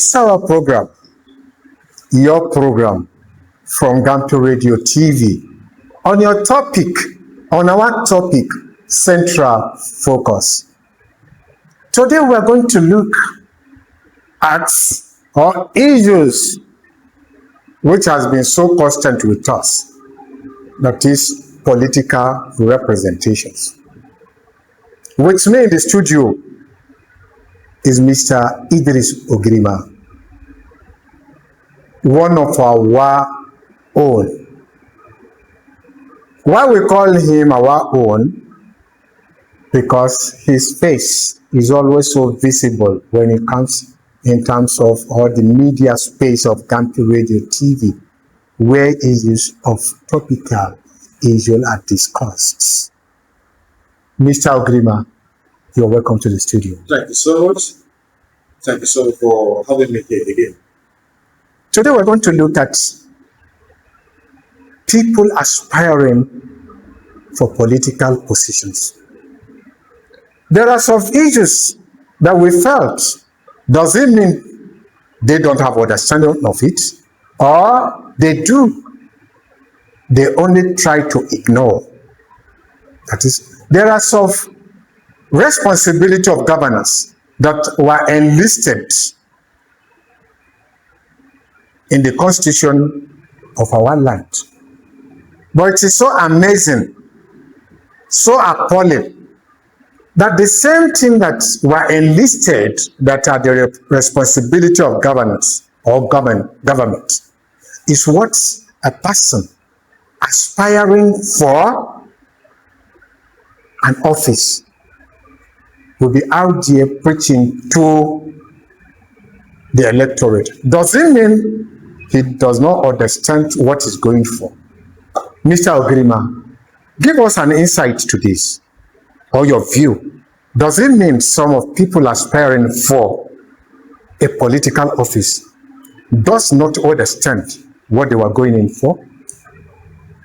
It's our program, your program from Gampi Radio TV on your topic, on our topic, Central Focus. Today we are going to look at our issues which has been so constant with us, that is political representations. With me in the studio is Mr. Idris Ogirima, one of our own. Why we call him our own? Because his face is always so visible when it comes in terms of all the media space of Gampi Radio TV, where issues of topical issues are discussed. Mr. Ogirima, you're welcome to the studio. Thank you so much. Thank you so much for having me here again. Today we're going to look at people aspiring for political positions. There are some issues that we felt. Does it mean they don't have understanding of it? Or they do? They only try to ignore. That is, there are some responsibility of governance that were enlisted in the constitution of our land. But it is so amazing, so appalling, that the same thing that were enlisted that are the responsibility of governance or government is what a person aspiring for an office will be out there preaching to the electorate. Does it mean he does not understand what he's going for? Mr. Ogirima, give us an insight to this, or your view. Does it mean some of people aspiring for a political office does not understand what they were going in for?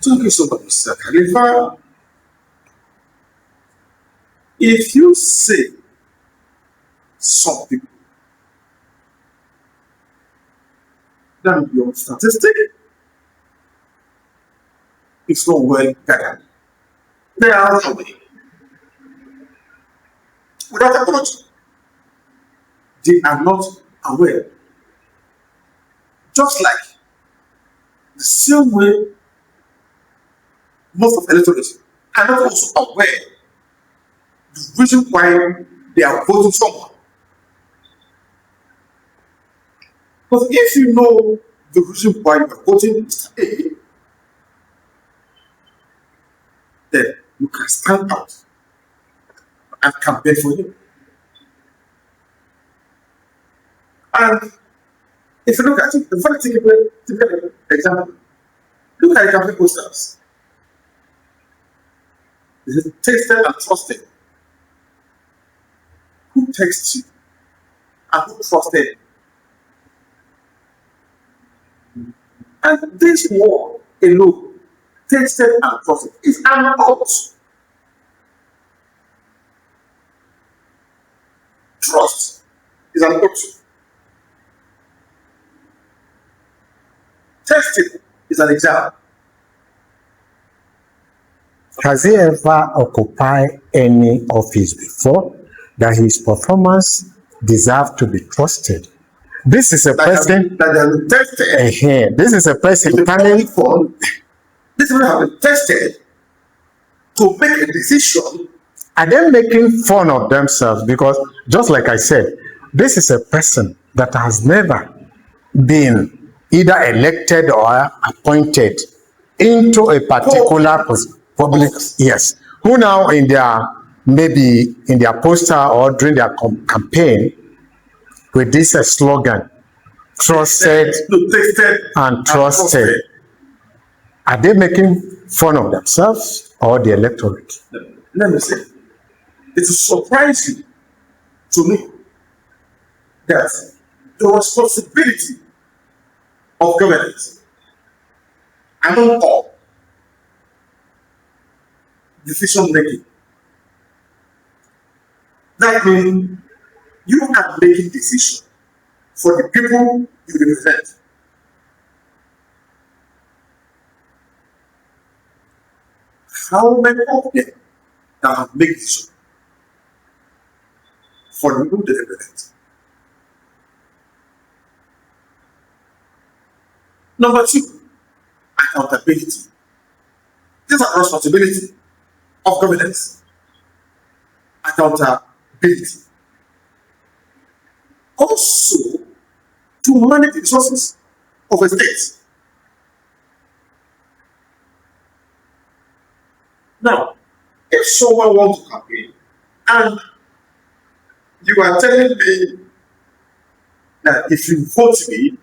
Thank you so much, Mr. Khalifa. If you say some people, then your statistic is not well gathered. They are out of the way. Without apology, they are not aware. Just like the same way most of the electorate are not also aware the reason why they are voting someone. Because if you know the reason why you are voting Mr. A, then you can stand out and campaign for him. And if you look at it, the first typical example, look at the campaign posters. This is tasted and trusted. Who texts you and who trusted? And this war alone, tasted and trusted, is an oath. Trust is an oath. Tested is an exam. Has he ever occupied any office before that his performance deserved to be trusted? This is a person that have been tested. This is a person coming for. This people have been tested to make a decision. Are they making fun of themselves? Because just like I said, this is a person that has never been either elected or appointed into a particular public, yes, who now in their, maybe in their poster or during their campaign with this slogan, trusted and trusted. Are they making fun of themselves or the electorate? Let me say, it is surprising to me that the responsibility of government among all decision making. That means you are making decisions for the people you represent. How many of them that have made decisions for the people they represent? Number two, accountability. This is a responsibility of governance. Accountability. Also, to manage the resources of a state. Now, if someone wants to campaign and you are telling me that if you vote me,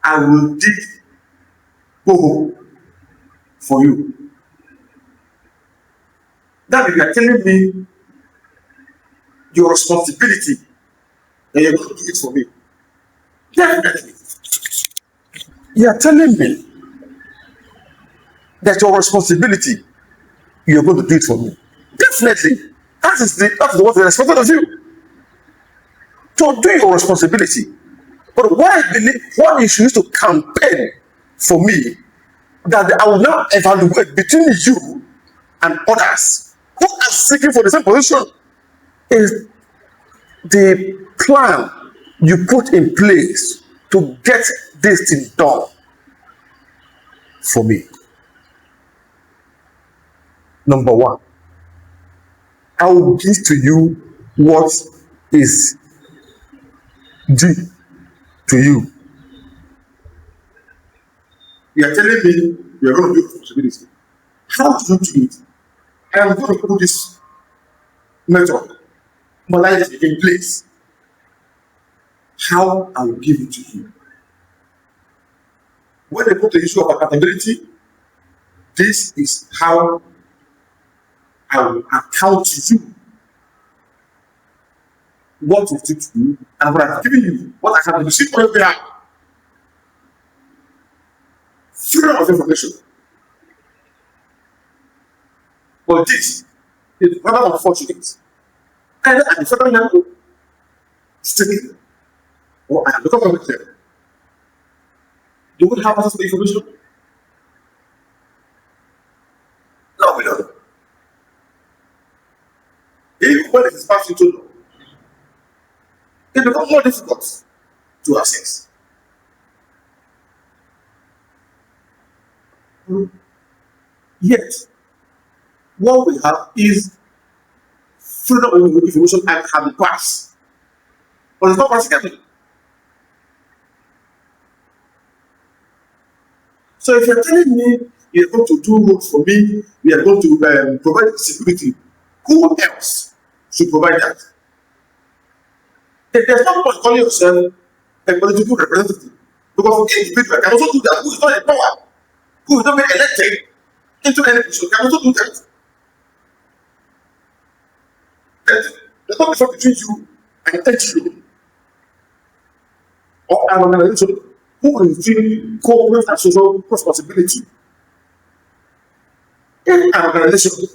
I will dig borehole for you. That means you are telling me your responsibility and you're going to do it for me. Definitely. You are telling me that your responsibility, you're going to do it for me. Definitely. That is what they expected of you. To do your responsibility. But what I believe, what you should use to campaign for me, that I will now evaluate between you and others who are seeking for the same position, is the plan you put in place to get this thing done for me. Number one, I will give to you what is due to you. You are telling me you are going to do responsibility. How do you do it? I am going to put this method, modality in place. How I will give it to you. When they put the issue of accountability, this is how I will account to you what is due to you and what I've given you, what I have received for you. Freedom of information. But this is rather unfortunate. Either at the federal level, state, or at the local government level, they would have access to the information. No, we don't. Even when it is passed into law, it becomes more difficult to access. Yet, what we have is Freedom of Information Act have been passed, but it's not practical. So if you're telling me you're going to do roads for me, we are going to provide security, who else should provide that? There's no point calling yourself a political representative, because any individual can also do that who is not in power, who is not being elected into any position, can also do that. There's no difference between you and an NGO or an organization who is doing corporate and social responsibility. If an organization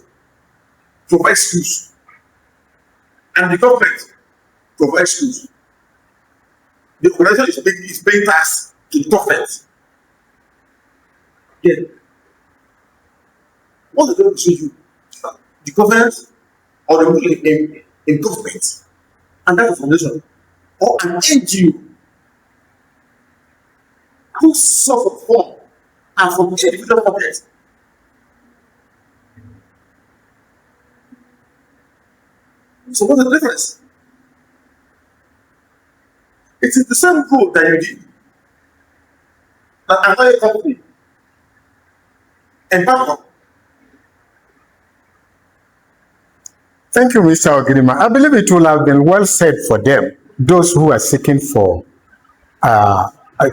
provides schools and the government provides schools, the organization is paying tax to the government. Yeah. What's the difference between you, the government, or the people in government, and that foundation, or an NGO whose source of form are from individual pockets? So what's the difference? It is the same role that you did that another company embarked on. Thank you, Mr. Ogirima. I believe it will have been well said for them, those who are seeking for a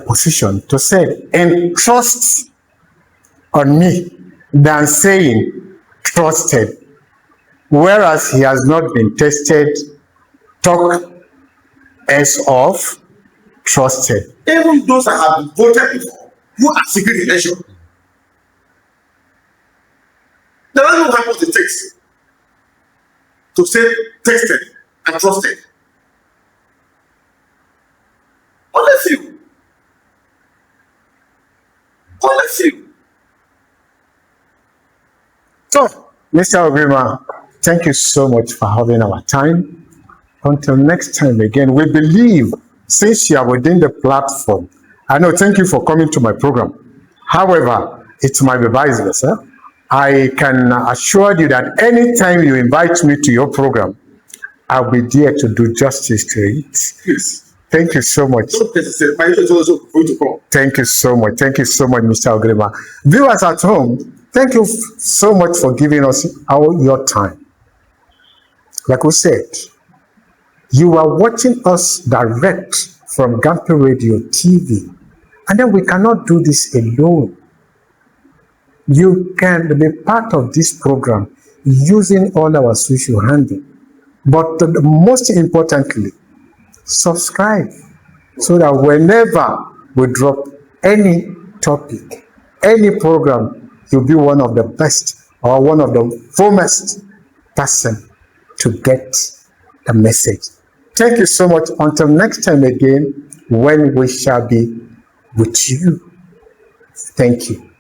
position, to say, entrust on me, than saying trusted, whereas he has not been tested, talk as of trusted. Even those that have been voted before, who are seeking the election, they don't know how much it takes to say tested and trusted. bless you. So, Mr. Ogrima, thank you so much for having our time. Until next time again, we believe, since you are within the platform, I know, thank you for coming to my program. However, it might be vice versa. I can assure you that anytime you invite me to your program, I'll be there to do justice to it. Please. Thank you so much. Don't hesitate. My is also going to come. Thank you so much. Thank you so much, Mr. Ogrima. Viewers at home, thank you so much for giving us all your time. Like we said, you are watching us direct from Gampi Radio TV. And then we cannot do this alone. You can be part of this program using all our social handles. But most importantly, subscribe so that whenever we drop any topic, any program, you'll be one of the best or one of the foremost person to get the message. Thank you so much. Until next time again, when we shall be with you. Thank you.